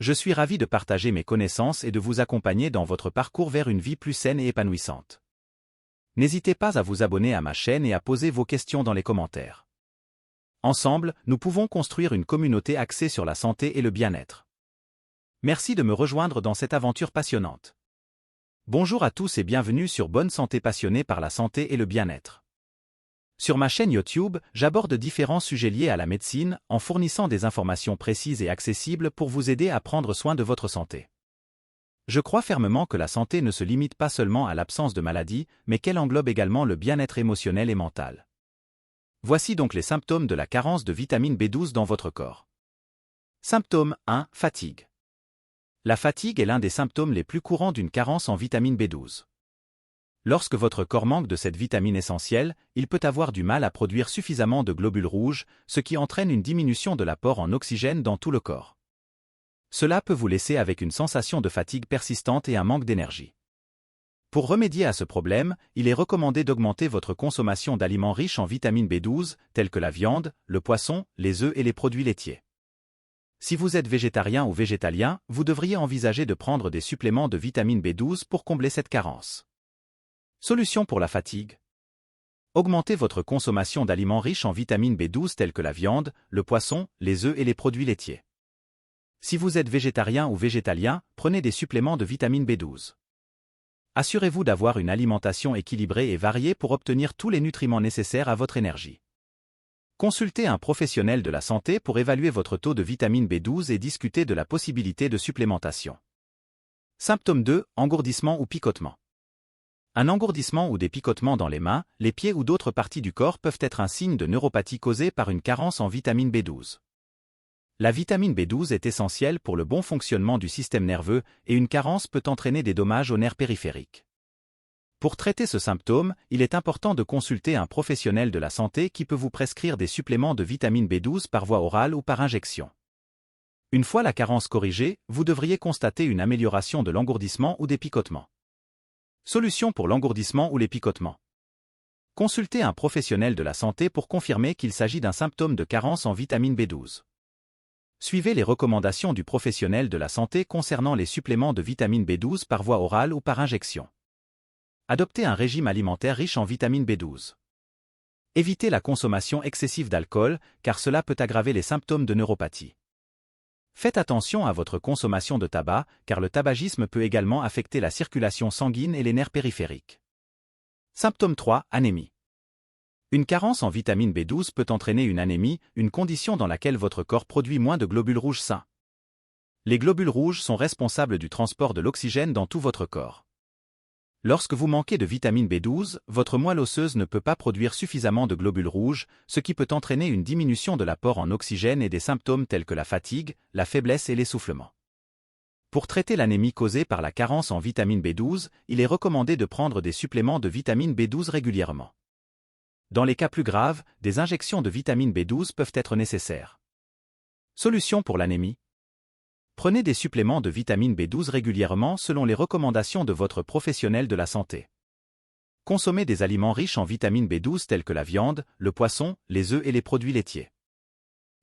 Je suis ravi de partager mes connaissances et de vous accompagner dans votre parcours vers une vie plus saine et épanouissante. N'hésitez pas à vous abonner à ma chaîne et à poser vos questions dans les commentaires. Ensemble, nous pouvons construire une communauté axée sur la santé et le bien-être. Merci de me rejoindre dans cette aventure passionnante. Bonjour à tous et bienvenue sur Bonne Santé passionnée par la santé et le bien-être. Sur ma chaîne YouTube, j'aborde différents sujets liés à la médecine en fournissant des informations précises et accessibles pour vous aider à prendre soin de votre santé. Je crois fermement que la santé ne se limite pas seulement à l'absence de maladie, mais qu'elle englobe également le bien-être émotionnel et mental. Voici donc les symptômes de la carence de vitamine B12 dans votre corps. Symptôme 1. Fatigue. La fatigue est l'un des symptômes les plus courants d'une carence en vitamine B12. Lorsque votre corps manque de cette vitamine essentielle, il peut avoir du mal à produire suffisamment de globules rouges, ce qui entraîne une diminution de l'apport en oxygène dans tout le corps. Cela peut vous laisser avec une sensation de fatigue persistante et un manque d'énergie. Pour remédier à ce problème, il est recommandé d'augmenter votre consommation d'aliments riches en vitamine B12, tels que la viande, le poisson, les œufs et les produits laitiers. Si vous êtes végétarien ou végétalien, vous devriez envisager de prendre des suppléments de vitamine B12 pour combler cette carence. Solution pour la fatigue. Augmentez votre consommation d'aliments riches en vitamine B12 tels que la viande, le poisson, les œufs et les produits laitiers. Si vous êtes végétarien ou végétalien, prenez des suppléments de vitamine B12. Assurez-vous d'avoir une alimentation équilibrée et variée pour obtenir tous les nutriments nécessaires à votre énergie. Consultez un professionnel de la santé pour évaluer votre taux de vitamine B12 et discuter de la possibilité de supplémentation. Symptôme 2. Engourdissement ou picotement. Un engourdissement ou des picotements dans les mains, les pieds ou d'autres parties du corps peuvent être un signe de neuropathie causée par une carence en vitamine B12. La vitamine B12 est essentielle pour le bon fonctionnement du système nerveux et une carence peut entraîner des dommages aux nerfs périphériques. Pour traiter ce symptôme, il est important de consulter un professionnel de la santé qui peut vous prescrire des suppléments de vitamine B12 par voie orale ou par injection. Une fois la carence corrigée, vous devriez constater une amélioration de l'engourdissement ou des picotements. Solution pour l'engourdissement ou les picotements. Consultez un professionnel de la santé pour confirmer qu'il s'agit d'un symptôme de carence en vitamine B12. Suivez les recommandations du professionnel de la santé concernant les suppléments de vitamine B12 par voie orale ou par injection. Adoptez un régime alimentaire riche en vitamine B12. Évitez la consommation excessive d'alcool, car cela peut aggraver les symptômes de neuropathie. Faites attention à votre consommation de tabac, car le tabagisme peut également affecter la circulation sanguine et les nerfs périphériques. Symptôme 3. Anémie. Une carence en vitamine B12 peut entraîner une anémie, une condition dans laquelle votre corps produit moins de globules rouges sains. Les globules rouges sont responsables du transport de l'oxygène dans tout votre corps. Lorsque vous manquez de vitamine B12, votre moelle osseuse ne peut pas produire suffisamment de globules rouges, ce qui peut entraîner une diminution de l'apport en oxygène et des symptômes tels que la fatigue, la faiblesse et l'essoufflement. Pour traiter l'anémie causée par la carence en vitamine B12, il est recommandé de prendre des suppléments de vitamine B12 régulièrement. Dans les cas plus graves, des injections de vitamine B12 peuvent être nécessaires. Solution pour l'anémie. Prenez des suppléments de vitamine B12 régulièrement selon les recommandations de votre professionnel de la santé. Consommez des aliments riches en vitamine B12 tels que la viande, le poisson, les œufs et les produits laitiers.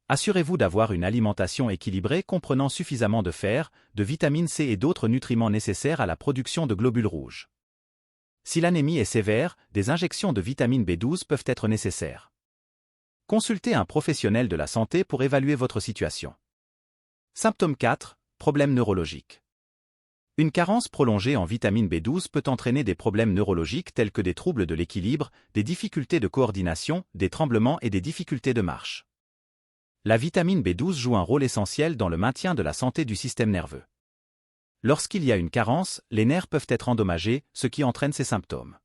Assurez-vous d'avoir une alimentation équilibrée comprenant suffisamment de fer, de vitamine C et d'autres nutriments nécessaires à la production de globules rouges. Si l'anémie est sévère, des injections de vitamine B12 peuvent être nécessaires. Consultez un professionnel de la santé pour évaluer votre situation. Symptôme 4. Problèmes neurologiques. Une carence prolongée en vitamine B12 peut entraîner des problèmes neurologiques tels que des troubles de l'équilibre, des difficultés de coordination, des tremblements et des difficultés de marche. La vitamine B12 joue un rôle essentiel dans le maintien de la santé du système nerveux. Lorsqu'il y a une carence, les nerfs peuvent être endommagés, ce qui entraîne ces symptômes.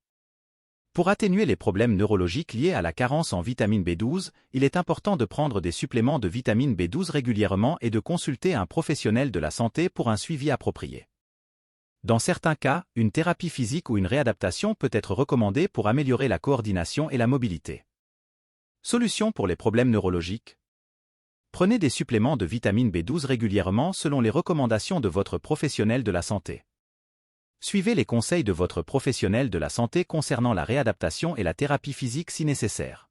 Pour atténuer les problèmes neurologiques liés à la carence en vitamine B12, il est important de prendre des suppléments de vitamine B12 régulièrement et de consulter un professionnel de la santé pour un suivi approprié. Dans certains cas, une thérapie physique ou une réadaptation peut être recommandée pour améliorer la coordination et la mobilité. Solution pour les problèmes neurologiques. Prenez des suppléments de vitamine B12 régulièrement selon les recommandations de votre professionnel de la santé. Suivez les conseils de votre professionnel de la santé concernant la réadaptation et la thérapie physique si nécessaire.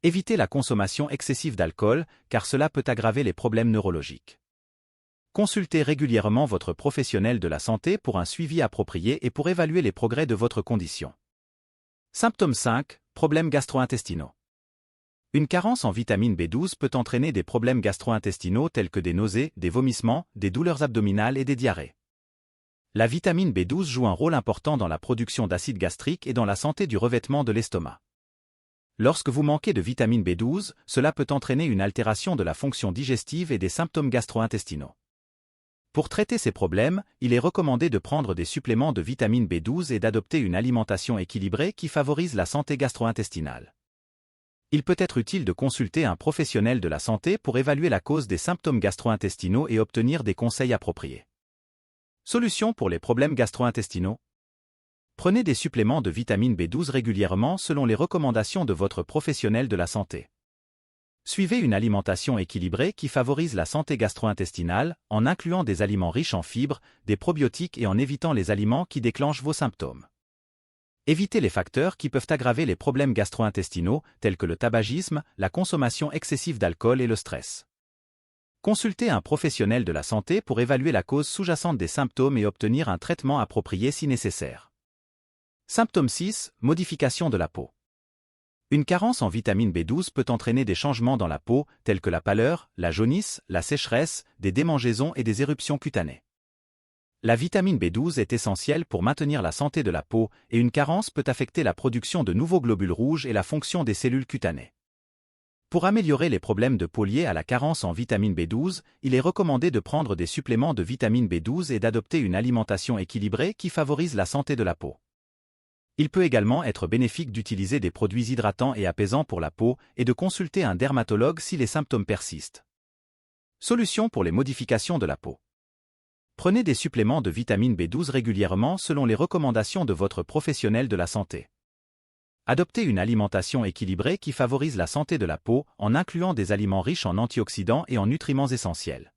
Évitez la consommation excessive d'alcool, car cela peut aggraver les problèmes neurologiques. Consultez régulièrement votre professionnel de la santé pour un suivi approprié et pour évaluer les progrès de votre condition. Symptôme 5. Problèmes gastro-intestinaux. Une carence en vitamine B12 peut entraîner des problèmes gastro-intestinaux tels que des nausées, des vomissements, des douleurs abdominales et des diarrhées. La vitamine B12 joue un rôle important dans la production d'acide gastrique et dans la santé du revêtement de l'estomac. Lorsque vous manquez de vitamine B12, cela peut entraîner une altération de la fonction digestive et des symptômes gastro-intestinaux. Pour traiter ces problèmes, il est recommandé de prendre des suppléments de vitamine B12 et d'adopter une alimentation équilibrée qui favorise la santé gastro-intestinale. Il peut être utile de consulter un professionnel de la santé pour évaluer la cause des symptômes gastro-intestinaux et obtenir des conseils appropriés. Solution pour les problèmes gastro-intestinaux. Prenez des suppléments de vitamine B12 régulièrement selon les recommandations de votre professionnel de la santé. Suivez une alimentation équilibrée qui favorise la santé gastro-intestinale en incluant des aliments riches en fibres, des probiotiques et en évitant les aliments qui déclenchent vos symptômes. Évitez les facteurs qui peuvent aggraver les problèmes gastro-intestinaux tels que le tabagisme, la consommation excessive d'alcool et le stress. Consultez un professionnel de la santé pour évaluer la cause sous-jacente des symptômes et obtenir un traitement approprié si nécessaire. Symptôme 6. Modification de la peau. Une carence en vitamine B12 peut entraîner des changements dans la peau, tels que la pâleur, la jaunisse, la sécheresse, des démangeaisons et des éruptions cutanées. La vitamine B12 est essentielle pour maintenir la santé de la peau et une carence peut affecter la production de nouveaux globules rouges et la fonction des cellules cutanées. Pour améliorer les problèmes de peau liés à la carence en vitamine B12, il est recommandé de prendre des suppléments de vitamine B12 et d'adopter une alimentation équilibrée qui favorise la santé de la peau. Il peut également être bénéfique d'utiliser des produits hydratants et apaisants pour la peau et de consulter un dermatologue si les symptômes persistent. Solution pour les modifications de la peau. Prenez des suppléments de vitamine B12 régulièrement selon les recommandations de votre professionnel de la santé. Adoptez une alimentation équilibrée qui favorise la santé de la peau en incluant des aliments riches en antioxydants et en nutriments essentiels.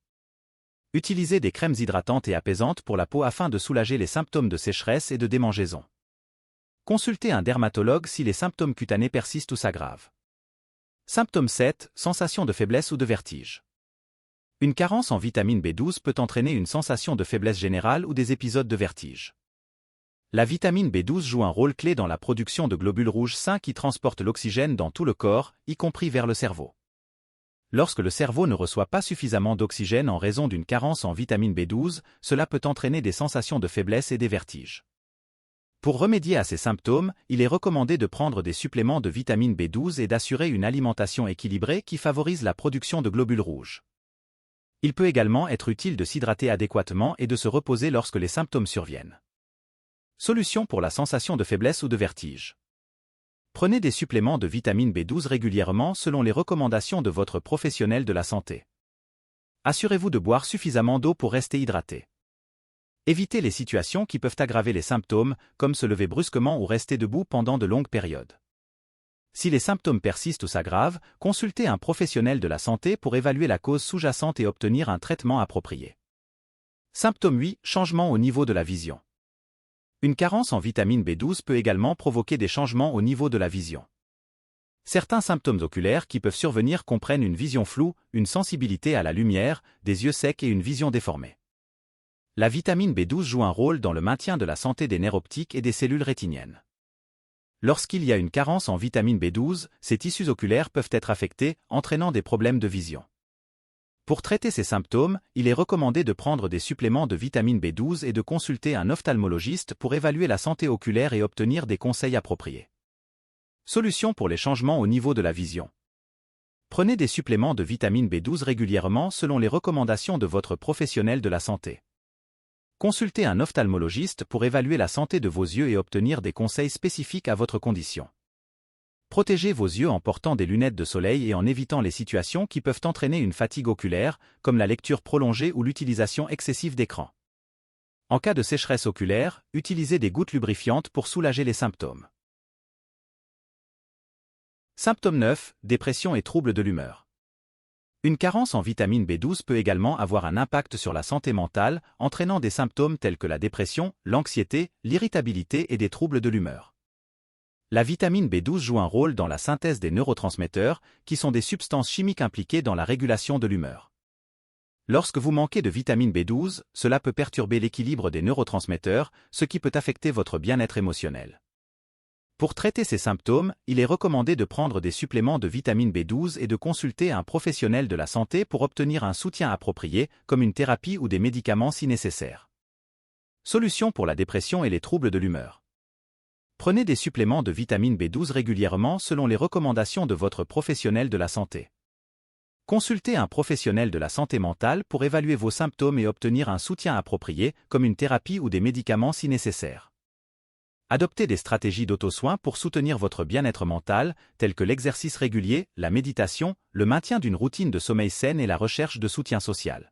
Utilisez des crèmes hydratantes et apaisantes pour la peau afin de soulager les symptômes de sécheresse et de démangeaison. Consultez un dermatologue si les symptômes cutanés persistent ou s'aggravent. Symptôme 7. Sensation de faiblesse ou de vertige. Une carence en vitamine B12 peut entraîner une sensation de faiblesse générale ou des épisodes de vertige. La vitamine B12 joue un rôle clé dans la production de globules rouges sains qui transportent l'oxygène dans tout le corps, y compris vers le cerveau. Lorsque le cerveau ne reçoit pas suffisamment d'oxygène en raison d'une carence en vitamine B12, cela peut entraîner des sensations de faiblesse et des vertiges. Pour remédier à ces symptômes, il est recommandé de prendre des suppléments de vitamine B12 et d'assurer une alimentation équilibrée qui favorise la production de globules rouges. Il peut également être utile de s'hydrater adéquatement et de se reposer lorsque les symptômes surviennent. Solution pour la sensation de faiblesse ou de vertige. Prenez des suppléments de vitamine B12 régulièrement selon les recommandations de votre professionnel de la santé. Assurez-vous de boire suffisamment d'eau pour rester hydraté. Évitez les situations qui peuvent aggraver les symptômes, comme se lever brusquement ou rester debout pendant de longues périodes. Si les symptômes persistent ou s'aggravent, consultez un professionnel de la santé pour évaluer la cause sous-jacente et obtenir un traitement approprié. Symptôme 8. Changement au niveau de la vision. Une carence en vitamine B12 peut également provoquer des changements au niveau de la vision. Certains symptômes oculaires qui peuvent survenir comprennent une vision floue, une sensibilité à la lumière, des yeux secs et une vision déformée. La vitamine B12 joue un rôle dans le maintien de la santé des nerfs optiques et des cellules rétiniennes. Lorsqu'il y a une carence en vitamine B12, ces tissus oculaires peuvent être affectés, entraînant des problèmes de vision. Pour traiter ces symptômes, il est recommandé de prendre des suppléments de vitamine B12 et de consulter un ophtalmologiste pour évaluer la santé oculaire et obtenir des conseils appropriés. Solution pour les changements au niveau de la vision. Prenez des suppléments de vitamine B12 régulièrement selon les recommandations de votre professionnel de la santé. Consultez un ophtalmologiste pour évaluer la santé de vos yeux et obtenir des conseils spécifiques à votre condition. Protégez vos yeux en portant des lunettes de soleil et en évitant les situations qui peuvent entraîner une fatigue oculaire, comme la lecture prolongée ou l'utilisation excessive d'écran. En cas de sécheresse oculaire, utilisez des gouttes lubrifiantes pour soulager les symptômes. Symptôme 9. Dépression et troubles de l'humeur. Une carence en vitamine B12 peut également avoir un impact sur la santé mentale, entraînant des symptômes tels que la dépression, l'anxiété, l'irritabilité et des troubles de l'humeur. La vitamine B12 joue un rôle dans la synthèse des neurotransmetteurs, qui sont des substances chimiques impliquées dans la régulation de l'humeur. Lorsque vous manquez de vitamine B12, cela peut perturber l'équilibre des neurotransmetteurs, ce qui peut affecter votre bien-être émotionnel. Pour traiter ces symptômes, il est recommandé de prendre des suppléments de vitamine B12 et de consulter un professionnel de la santé pour obtenir un soutien approprié, comme une thérapie ou des médicaments si nécessaire. Solution pour la dépression et les troubles de l'humeur. Prenez des suppléments de vitamine B12 régulièrement selon les recommandations de votre professionnel de la santé. Consultez un professionnel de la santé mentale pour évaluer vos symptômes et obtenir un soutien approprié, comme une thérapie ou des médicaments si nécessaire. Adoptez des stratégies d'auto-soin pour soutenir votre bien-être mental, telles que l'exercice régulier, la méditation, le maintien d'une routine de sommeil saine et la recherche de soutien social.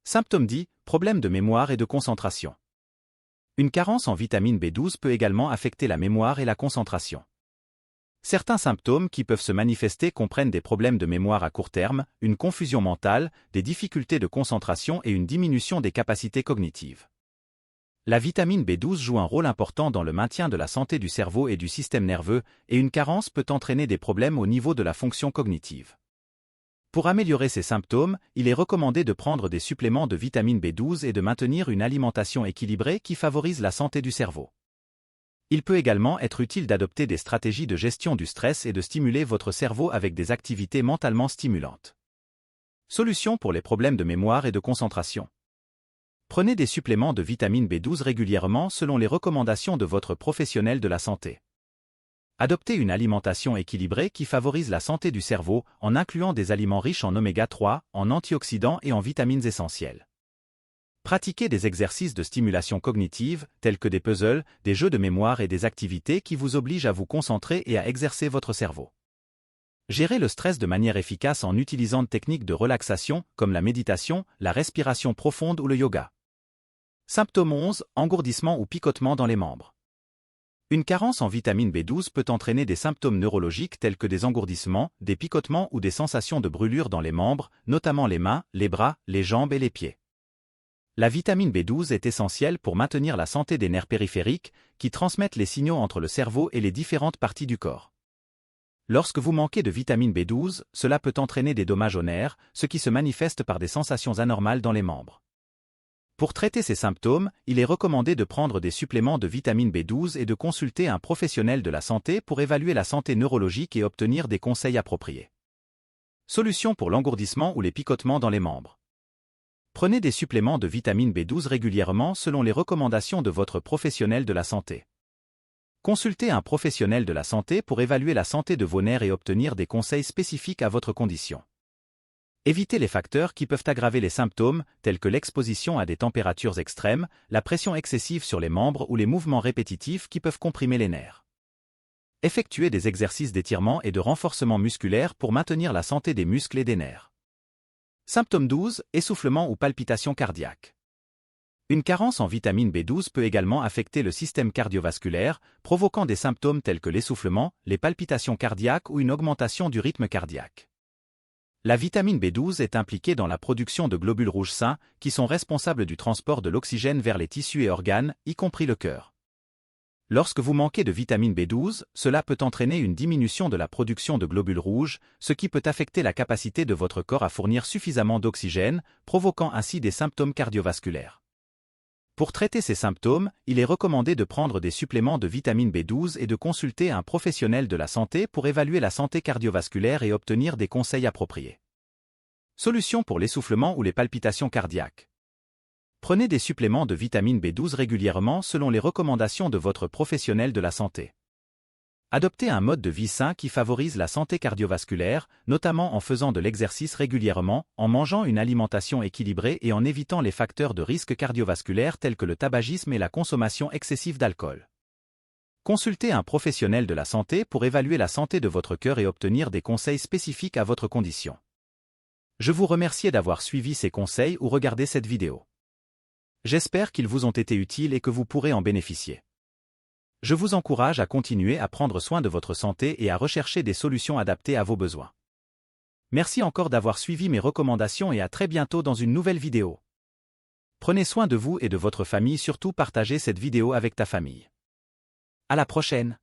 Symptômes 10, problèmes de mémoire et de concentration. Une carence en vitamine B12 peut également affecter la mémoire et la concentration. Certains symptômes qui peuvent se manifester comprennent des problèmes de mémoire à court terme, une confusion mentale, des difficultés de concentration et une diminution des capacités cognitives. La vitamine B12 joue un rôle important dans le maintien de la santé du cerveau et du système nerveux, et une carence peut entraîner des problèmes au niveau de la fonction cognitive. Pour améliorer ces symptômes, il est recommandé de prendre des suppléments de vitamine B12 et de maintenir une alimentation équilibrée qui favorise la santé du cerveau. Il peut également être utile d'adopter des stratégies de gestion du stress et de stimuler votre cerveau avec des activités mentalement stimulantes. Solution pour les problèmes de mémoire et de concentration. Prenez des suppléments de vitamine B12 régulièrement selon les recommandations de votre professionnel de la santé. Adoptez une alimentation équilibrée qui favorise la santé du cerveau en incluant des aliments riches en oméga 3, en antioxydants et en vitamines essentielles. Pratiquez des exercices de stimulation cognitive, tels que des puzzles, des jeux de mémoire et des activités qui vous obligent à vous concentrer et à exercer votre cerveau. Gérez le stress de manière efficace en utilisant des techniques de relaxation comme la méditation, la respiration profonde ou le yoga. Symptôme 11, engourdissement ou picotement dans les membres. Une carence en vitamine B12 peut entraîner des symptômes neurologiques tels que des engourdissements, des picotements ou des sensations de brûlure dans les membres, notamment les mains, les bras, les jambes et les pieds. La vitamine B12 est essentielle pour maintenir la santé des nerfs périphériques, qui transmettent les signaux entre le cerveau et les différentes parties du corps. Lorsque vous manquez de vitamine B12, cela peut entraîner des dommages aux nerfs, ce qui se manifeste par des sensations anormales dans les membres. Pour traiter ces symptômes, il est recommandé de prendre des suppléments de vitamine B12 et de consulter un professionnel de la santé pour évaluer la santé neurologique et obtenir des conseils appropriés. Solution pour l'engourdissement ou les picotements dans les membres. Prenez des suppléments de vitamine B12 régulièrement selon les recommandations de votre professionnel de la santé. Consultez un professionnel de la santé pour évaluer la santé de vos nerfs et obtenir des conseils spécifiques à votre condition. Évitez les facteurs qui peuvent aggraver les symptômes, tels que l'exposition à des températures extrêmes, la pression excessive sur les membres ou les mouvements répétitifs qui peuvent comprimer les nerfs. Effectuez des exercices d'étirement et de renforcement musculaire pour maintenir la santé des muscles et des nerfs. Symptôme 12, essoufflement ou palpitations cardiaques. Une carence en vitamine B12 peut également affecter le système cardiovasculaire, provoquant des symptômes tels que l'essoufflement, les palpitations cardiaques ou une augmentation du rythme cardiaque. La vitamine B12 est impliquée dans la production de globules rouges sains, qui sont responsables du transport de l'oxygène vers les tissus et organes, y compris le cœur. Lorsque vous manquez de vitamine B12, cela peut entraîner une diminution de la production de globules rouges, ce qui peut affecter la capacité de votre corps à fournir suffisamment d'oxygène, provoquant ainsi des symptômes cardiovasculaires. Pour traiter ces symptômes, il est recommandé de prendre des suppléments de vitamine B12 et de consulter un professionnel de la santé pour évaluer la santé cardiovasculaire et obtenir des conseils appropriés. Solution pour l'essoufflement ou les palpitations cardiaques. Prenez des suppléments de vitamine B12 régulièrement selon les recommandations de votre professionnel de la santé. Adoptez un mode de vie sain qui favorise la santé cardiovasculaire, notamment en faisant de l'exercice régulièrement, en mangeant une alimentation équilibrée et en évitant les facteurs de risque cardiovasculaire tels que le tabagisme et la consommation excessive d'alcool. Consultez un professionnel de la santé pour évaluer la santé de votre cœur et obtenir des conseils spécifiques à votre condition. Je vous remercie d'avoir suivi ces conseils ou regardé cette vidéo. J'espère qu'ils vous ont été utiles et que vous pourrez en bénéficier. Je vous encourage à continuer à prendre soin de votre santé et à rechercher des solutions adaptées à vos besoins. Merci encore d'avoir suivi mes recommandations et à très bientôt dans une nouvelle vidéo. Prenez soin de vous et de votre famille, surtout partagez cette vidéo avec ta famille. À la prochaine!